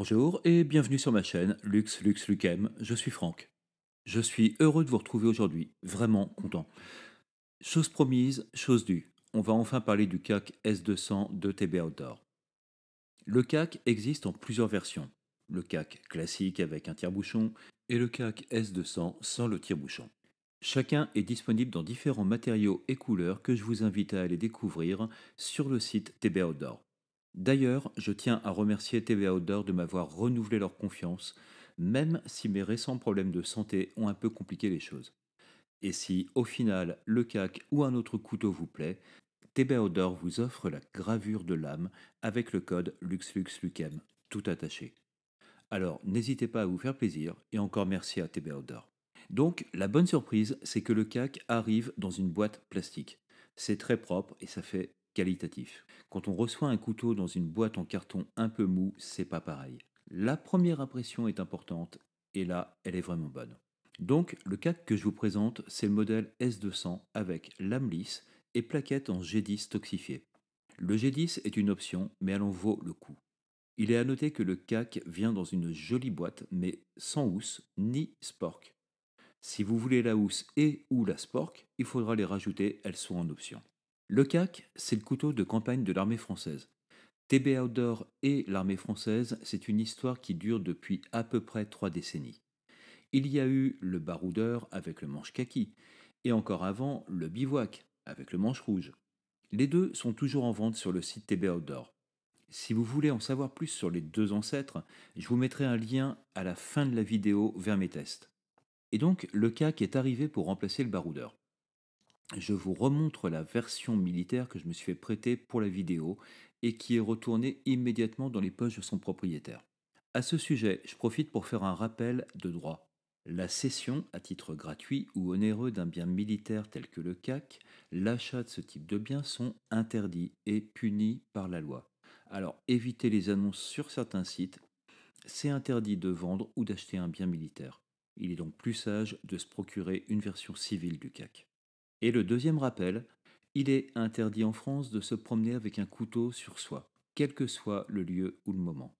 Bonjour et bienvenue sur ma chaîne Lux Lucem, je suis Franck. Je suis heureux de vous retrouver aujourd'hui, vraiment content. Chose promise, chose due, on va enfin parler du CAC S200 de TB Outdoor. Le CAC existe en plusieurs versions. Le CAC classique avec un tire-bouchon et le CAC S200 sans le tire-bouchon. Chacun est disponible dans différents matériaux et couleurs que je vous invite à aller découvrir sur le site TB Outdoor. D'ailleurs, je tiens à remercier TVA Outdoor de m'avoir renouvelé leur confiance, même si mes récents problèmes de santé ont un peu compliqué les choses. Et si, au final, le CAC ou un autre couteau vous plaît, TB Outdoor vous offre la gravure de lame avec le code LuxLuxLucem, tout attaché. Alors, n'hésitez pas à vous faire plaisir et encore merci à TB Outdoor. Donc, la bonne surprise, c'est que le CAC arrive dans une boîte plastique. C'est très propre et ça fait qualitatif. Quand on reçoit un couteau dans une boîte en carton un peu mou, c'est pas pareil. La première impression est importante et là, elle est vraiment bonne. Donc, le CAC que je vous présente, c'est le modèle S200 avec lame lisse et plaquette en G10 toxifiée. Le G10 est une option, mais elle en vaut le coup. Il est à noter que le CAC vient dans une jolie boîte, mais sans housse ni spork. Si vous voulez la housse et ou la spork, il faudra les rajouter, elles sont en option. Le CAC, c'est le couteau de campagne de l'armée française. TB Outdoor et l'armée française, c'est une histoire qui dure depuis à peu près 3 décennies. Il y a eu le baroudeur avec le manche kaki, et encore avant, le bivouac avec le manche rouge. Les deux sont toujours en vente sur le site TB Outdoor. Si vous voulez en savoir plus sur les deux ancêtres, je vous mettrai un lien à la fin de la vidéo vers mes tests. Et donc, le CAC est arrivé pour remplacer le baroudeur. Je vous remontre la version militaire que je me suis fait prêter pour la vidéo et qui est retournée immédiatement dans les poches de son propriétaire. À ce sujet, je profite pour faire un rappel de droit. La cession, à titre gratuit ou onéreux d'un bien militaire tel que le CAC, l'achat de ce type de biens sont interdits et punis par la loi. Alors évitez les annonces sur certains sites, c'est interdit de vendre ou d'acheter un bien militaire. Il est donc plus sage de se procurer une version civile du CAC. Et le deuxième rappel, il est interdit en France de se promener avec un couteau sur soi, quel que soit le lieu ou le moment.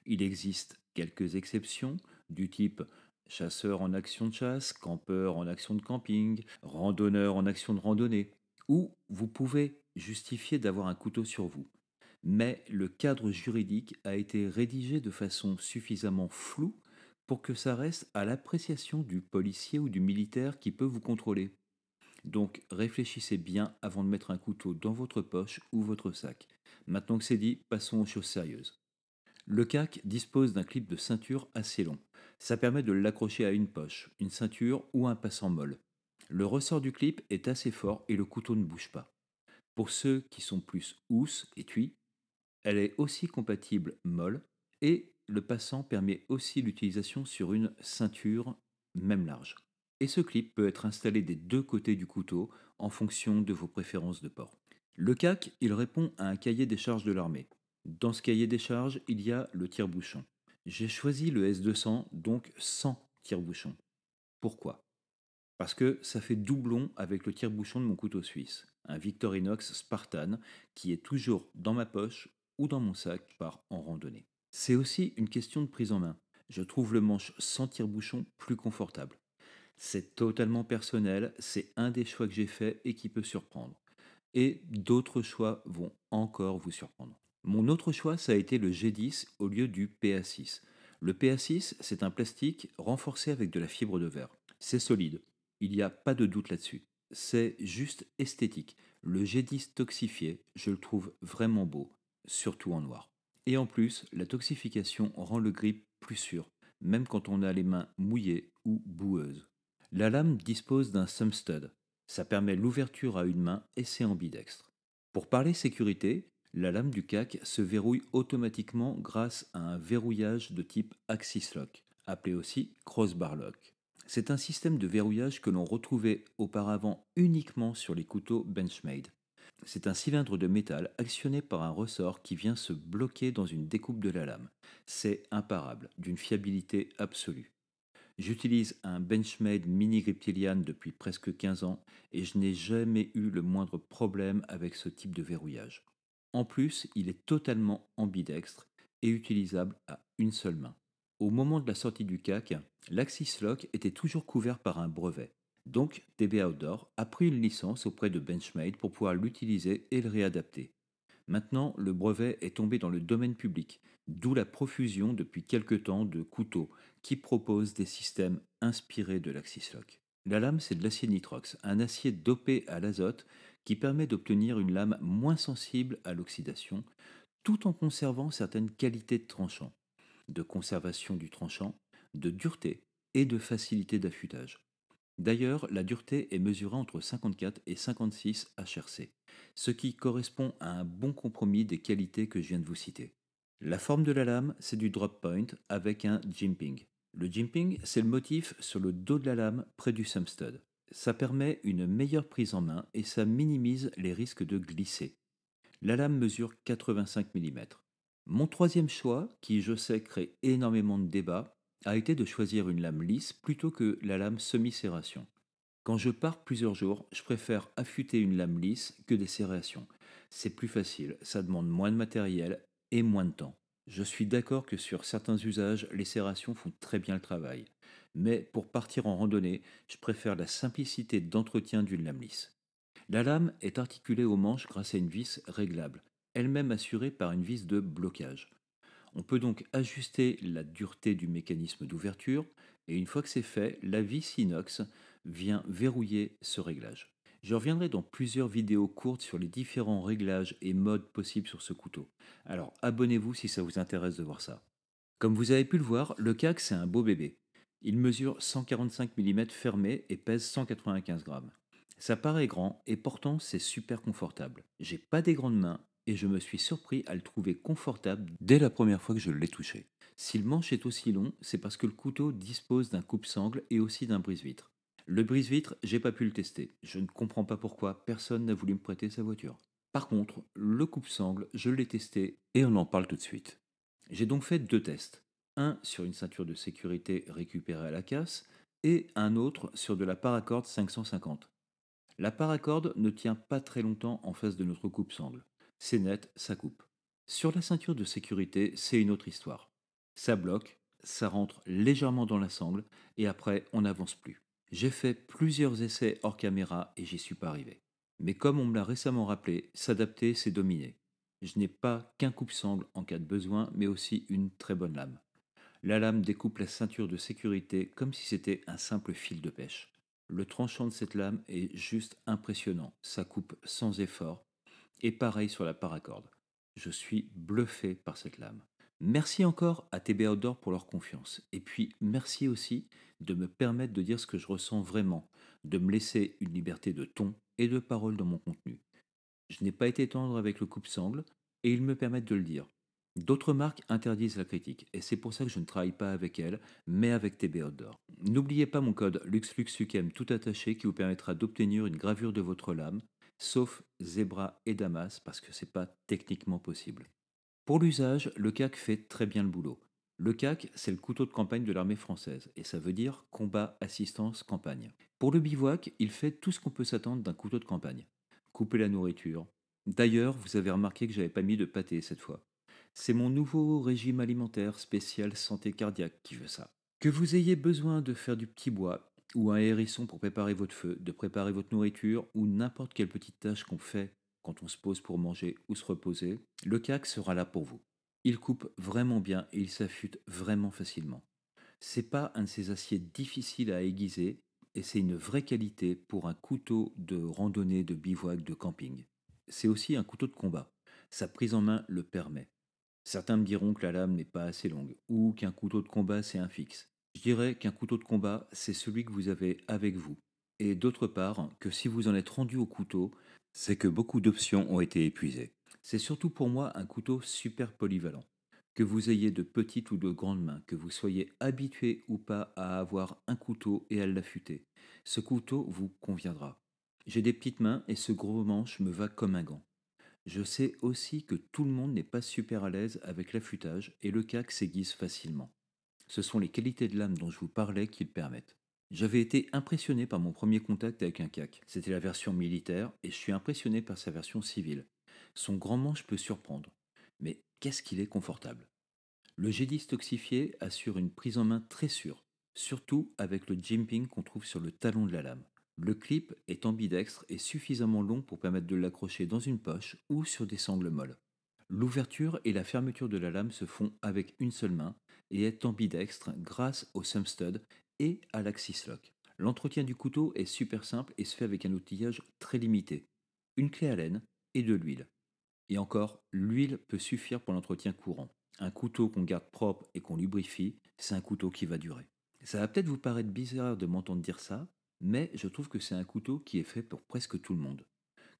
Il existe quelques exceptions, du type chasseur en action de chasse, campeur en action de camping, randonneur en action de randonnée, où vous pouvez justifier d'avoir un couteau sur vous. Mais le cadre juridique a été rédigé de façon suffisamment floue pour que ça reste à l'appréciation du policier ou du militaire qui peut vous contrôler. Donc réfléchissez bien avant de mettre un couteau dans votre poche ou votre sac. Maintenant que c'est dit, passons aux choses sérieuses. Le CAC dispose d'un clip de ceinture assez long. Ça permet de l'accrocher à une poche, une ceinture ou un passant molle. Le ressort du clip est assez fort et le couteau ne bouge pas. Pour ceux qui sont plus housse, étui, elle est aussi compatible molle et le passant permet aussi l'utilisation sur une ceinture même large. Et ce clip peut être installé des deux côtés du couteau en fonction de vos préférences de port. Le CAC, il répond à un cahier des charges de l'armée. Dans ce cahier des charges, il y a le tire-bouchon. J'ai choisi le S200, donc sans tire-bouchon. Pourquoi? Parce que ça fait doublon avec le tire-bouchon de mon couteau suisse, un Victorinox Spartan qui est toujours dans ma poche ou dans mon sac par en randonnée. C'est aussi une question de prise en main. Je trouve le manche sans tire-bouchon plus confortable. C'est totalement personnel, c'est un des choix que j'ai fait et qui peut surprendre. Et d'autres choix vont encore vous surprendre. Mon autre choix, ça a été le G10 au lieu du PA6. Le PA6, c'est un plastique renforcé avec de la fibre de verre. C'est solide, il n'y a pas de doute là-dessus. C'est juste esthétique. Le G10 toxifié, je le trouve vraiment beau, surtout en noir. Et en plus, la toxification rend le grip plus sûr, même quand on a les mains mouillées ou boueuses. La lame dispose d'un thumb stud. Ça permet l'ouverture à une main et c'est ambidextre. Pour parler sécurité, la lame du CAC se verrouille automatiquement grâce à un verrouillage de type Axis Lock, appelé aussi Crossbar Lock. C'est un système de verrouillage que l'on retrouvait auparavant uniquement sur les couteaux Benchmade. C'est un cylindre de métal actionné par un ressort qui vient se bloquer dans une découpe de la lame. C'est imparable, d'une fiabilité absolue. J'utilise un Benchmade Mini Griptilian depuis presque 15 ans et je n'ai jamais eu le moindre problème avec ce type de verrouillage. En plus, il est totalement ambidextre et utilisable à une seule main. Au moment de la sortie du CAC, l'Axis Lock était toujours couvert par un brevet. Donc, TB Outdoor a pris une licence auprès de Benchmade pour pouvoir l'utiliser et le réadapter. Maintenant, le brevet est tombé dans le domaine public, d'où la profusion depuis quelque temps de couteaux qui proposent des systèmes inspirés de l'Axis Lock. La lame, c'est de l'acier nitrox, un acier dopé à l'azote qui permet d'obtenir une lame moins sensible à l'oxydation, tout en conservant certaines qualités de tranchant, de conservation du tranchant, de dureté et de facilité d'affûtage. D'ailleurs, la dureté est mesurée entre 54 et 56 HRC, ce qui correspond à un bon compromis des qualités que je viens de vous citer. La forme de la lame, c'est du drop point avec un jimping. Le jimping, c'est le motif sur le dos de la lame près du sumstud. Ça permet une meilleure prise en main et ça minimise les risques de glisser. La lame mesure 85 mm. Mon troisième choix, qui je sais crée énormément de débats, a été de choisir une lame lisse plutôt que la lame semi-serration. Quand je pars plusieurs jours, je préfère affûter une lame lisse que des serrations. C'est plus facile, ça demande moins de matériel et moins de temps. Je suis d'accord que sur certains usages, les serrations font très bien le travail. Mais pour partir en randonnée, je préfère la simplicité d'entretien d'une lame lisse. La lame est articulée au manche grâce à une vis réglable, elle-même assurée par une vis de blocage. On peut donc ajuster la dureté du mécanisme d'ouverture et une fois que c'est fait, la vis inox vient verrouiller ce réglage. Je reviendrai dans plusieurs vidéos courtes sur les différents réglages et modes possibles sur ce couteau. Alors abonnez-vous si ça vous intéresse de voir ça. Comme vous avez pu le voir, le CAC c'est un beau bébé. Il mesure 145 mm fermé et pèse 195 grammes. Ça paraît grand et pourtant c'est super confortable. J'ai pas des grandes mains et je me suis surpris à le trouver confortable dès la première fois que je l'ai touché. Si le manche est aussi long, c'est parce que le couteau dispose d'un coupe-sangle et aussi d'un brise-vitre. Le brise-vitre, j'ai pas pu le tester. Je ne comprends pas pourquoi personne n'a voulu me prêter sa voiture. Par contre, le coupe-sangle, je l'ai testé et on en parle tout de suite. J'ai donc fait deux tests. Un sur une ceinture de sécurité récupérée à la casse et un autre sur de la paracord 550. La paracorde ne tient pas très longtemps en face de notre coupe-sangle. C'est net, ça coupe. Sur la ceinture de sécurité, c'est une autre histoire. Ça bloque, ça rentre légèrement dans la sangle et après on n'avance plus. J'ai fait plusieurs essais hors caméra et j'y suis pas arrivé. Mais comme on me l'a récemment rappelé, s'adapter c'est dominer. Je n'ai pas qu'un coupe-sangle en cas de besoin, mais aussi une très bonne lame. La lame découpe la ceinture de sécurité comme si c'était un simple fil de pêche. Le tranchant de cette lame est juste impressionnant, ça coupe sans effort, et pareil sur la paracorde. Je suis bluffé par cette lame. Merci encore à TB Outdoor pour leur confiance, et puis merci aussi de me permettre de dire ce que je ressens vraiment, de me laisser une liberté de ton et de parole dans mon contenu. Je n'ai pas été tendre avec le coupe-sangle et ils me permettent de le dire. D'autres marques interdisent la critique et c'est pour ça que je ne travaille pas avec elles, mais avec TB Outdoor. N'oubliez pas mon code LuxLuxUChem tout attaché qui vous permettra d'obtenir une gravure de votre lame, sauf Zebra et Damas parce que c'est pas techniquement possible. Pour l'usage, le CAC fait très bien le boulot. Le CAC, c'est le couteau de campagne de l'armée française, et ça veut dire combat, assistance, campagne. Pour le bivouac, il fait tout ce qu'on peut s'attendre d'un couteau de campagne. Couper la nourriture. D'ailleurs, vous avez remarqué que j'avais pas mis de pâté cette fois. C'est mon nouveau régime alimentaire spécial santé cardiaque qui veut ça. Que vous ayez besoin de faire du petit bois, ou un hérisson pour préparer votre feu, de préparer votre nourriture, ou n'importe quelle petite tâche qu'on fait quand on se pose pour manger ou se reposer, le CAC sera là pour vous. Il coupe vraiment bien et il s'affûte vraiment facilement. C'est pas un de ces aciers difficiles à aiguiser et c'est une vraie qualité pour un couteau de randonnée, de bivouac, de camping. C'est aussi un couteau de combat. Sa prise en main le permet. Certains me diront que la lame n'est pas assez longue ou qu'un couteau de combat c'est un fixe. Je dirais qu'un couteau de combat c'est celui que vous avez avec vous. Et d'autre part, que si vous en êtes rendu au couteau, c'est que beaucoup d'options ont été épuisées. C'est surtout pour moi un couteau super polyvalent. Que vous ayez de petites ou de grandes mains, que vous soyez habitué ou pas à avoir un couteau et à l'affûter, ce couteau vous conviendra. J'ai des petites mains et ce gros manche me va comme un gant. Je sais aussi que tout le monde n'est pas super à l'aise avec l'affûtage et le CAC s'aiguise facilement. Ce sont les qualités de lame dont je vous parlais qui le permettent. J'avais été impressionné par mon premier contact avec un CAC. C'était la version militaire et je suis impressionné par sa version civile. Son grand manche peut surprendre. Mais qu'est-ce qu'il est confortable. Le G10 toxifié assure une prise en main très sûre, surtout avec le jimping qu'on trouve sur le talon de la lame. Le clip est ambidextre et suffisamment long pour permettre de l'accrocher dans une poche ou sur des sangles molles. L'ouverture et la fermeture de la lame se font avec une seule main et est ambidextre grâce au thumb stud et à l'axis lock. L'entretien du couteau est super simple et se fait avec un outillage très limité. Une clé Allen et de l'huile. Et encore, l'huile peut suffire pour l'entretien courant. Un couteau qu'on garde propre et qu'on lubrifie, c'est un couteau qui va durer. Ça va peut-être vous paraître bizarre de m'entendre dire ça, mais je trouve que c'est un couteau qui est fait pour presque tout le monde.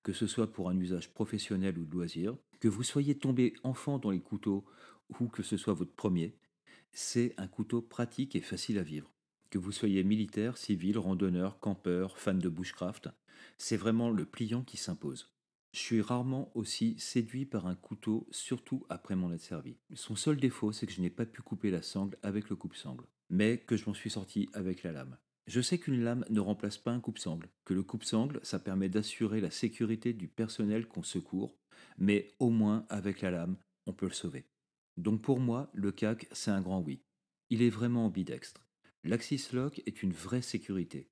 Que ce soit pour un usage professionnel ou de loisir, que vous soyez tombé enfant dans les couteaux ou que ce soit votre premier, c'est un couteau pratique et facile à vivre. Que vous soyez militaire, civil, randonneur, campeur, fan de bushcraft, c'est vraiment le pliant qui s'impose. Je suis rarement aussi séduit par un couteau, surtout après m'en être servi. Son seul défaut, c'est que je n'ai pas pu couper la sangle avec le coupe-sangle, mais que je m'en suis sorti avec la lame. Je sais qu'une lame ne remplace pas un coupe-sangle, que le coupe-sangle, ça permet d'assurer la sécurité du personnel qu'on secourt, mais au moins avec la lame, on peut le sauver. Donc pour moi, le CAC, c'est un grand oui. Il est vraiment ambidextre. L'Axis Lock est une vraie sécurité.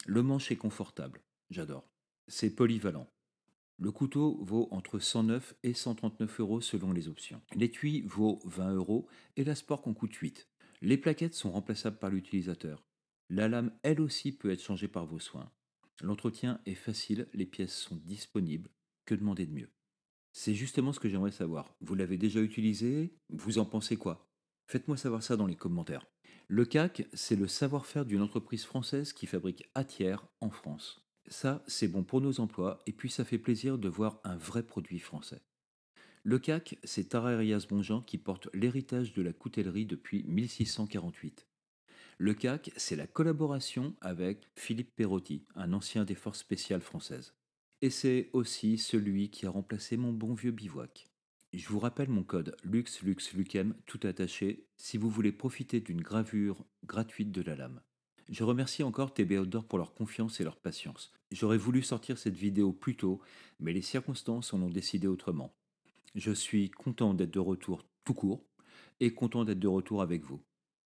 Le manche est confortable, j'adore. C'est polyvalent. Le couteau vaut entre 109 et 139 euros selon les options. L'étui vaut 20 euros et la Spork en coûte 8. Les plaquettes sont remplaçables par l'utilisateur. La lame, elle aussi, peut être changée par vos soins. L'entretien est facile, les pièces sont disponibles. Que demander de mieux? C'est justement ce que j'aimerais savoir. Vous l'avez déjà utilisé? Vous en pensez quoi? Faites-moi savoir ça dans les commentaires. Le CAC, c'est le savoir-faire d'une entreprise française qui fabrique à tiers en France. Ça, c'est bon pour nos emplois et puis ça fait plaisir de voir un vrai produit français. Le CAC, c'est Tara Arias Bonjean qui porte l'héritage de la coutellerie depuis 1648. Le CAC, c'est la collaboration avec Philippe Perotti, un ancien des forces spéciales françaises. Et c'est aussi celui qui a remplacé mon bon vieux bivouac. Je vous rappelle mon code LuxLuxLucem tout attaché si vous voulez profiter d'une gravure gratuite de la lame. Je remercie encore TB Outdoor pour leur confiance et leur patience. J'aurais voulu sortir cette vidéo plus tôt, mais les circonstances en ont décidé autrement. Je suis content d'être de retour tout court et content d'être de retour avec vous.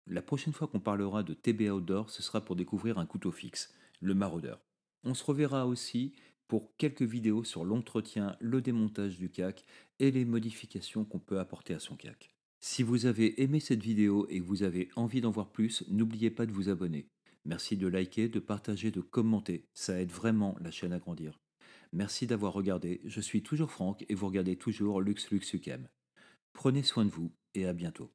La prochaine fois qu'on parlera de TB Outdoor, ce sera pour découvrir un couteau fixe, le maraudeur. On se reverra aussi pour quelques vidéos sur l'entretien, le démontage du CAC et les modifications qu'on peut apporter à son CAC. Si vous avez aimé cette vidéo et que vous avez envie d'en voir plus, n'oubliez pas de vous abonner. Merci de liker, de partager, de commenter, ça aide vraiment la chaîne à grandir. Merci d'avoir regardé, je suis toujours Franck et vous regardez toujours LuxLuxUcam. Prenez soin de vous et à bientôt.